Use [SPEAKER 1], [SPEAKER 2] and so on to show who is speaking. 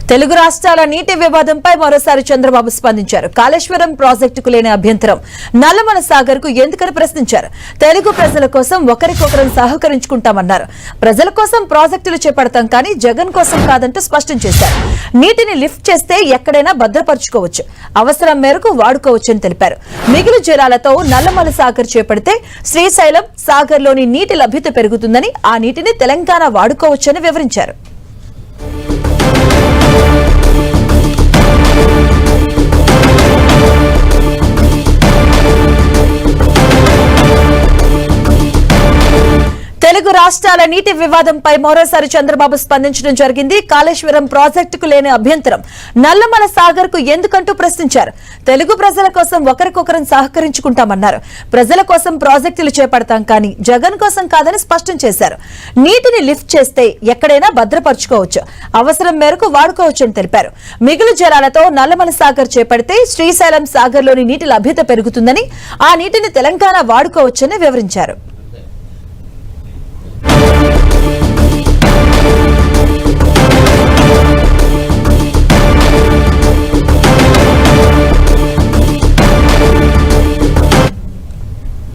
[SPEAKER 1] తెలుగు రాష్ట్రాల నీటి వివాదంపై మరోసారి చంద్రబాబు స్పందించారు. కాళేశ్వరం ప్రాజెక్టుకు లేని అభ్యంతరం నల్లమల సాగర్ కు ఎందుకని ప్రశ్నించారు. తెలుగు ప్రజల కోసం ఒకరికొకరం సహకరించుకుంటామన్నారు. ప్రజల కోసం ప్రాజెక్టులు చేపడతాం కానీ జగన్ కోసం కాదంటూ స్పష్టం చేశారు. నీటిని లిఫ్ట్ చేస్తే ఎక్కడైనా భద్రపరుచుకోవచ్చు, అవసరం మేరకు వాడుకోవచ్చని తెలిపారు. మిగులు జలాలతో నల్లమల సాగర్ చేపడితే శ్రీశైలం సాగర్లోని నీటి లభ్యత పెరుగుతుందని, ఆ నీటిని తెలంగాణ వాడుకోవచ్చని వివరించారు. తెలుగు రాష్ట్రాల నీటి వివాదంపై మరోసారి చంద్రబాబు స్పందించడం జరిగింది. కాళేశ్వరం ప్రాజెక్టుకు లేని అభ్యంతరం నల్లమల సాగర్ కు ఎందుకంటూ ప్రశ్నించారు. తెలుగు ప్రజల కోసం ఒకరికొకరం సహకరించుకుంటామన్నారు. ప్రజల కోసం ప్రాజెక్టులు చేపడతాం కానీ జగన్ కోసం కాదని స్పష్టం చేశారు. నీటిని లిఫ్ట్ చేస్తే ఎక్కడైనా భద్రపరుచుకోవచ్చు, అవసరం మేరకు వాడుకోవచ్చని తెలిపారు. మిగులు జలాలతో నల్లమల సాగర్ చేపడితే శ్రీశైలం సాగర్లోని నీటి లభ్యత పెరుగుతుందని, ఆ నీటిని తెలంగాణ వాడుకోవచ్చని వివరించారు.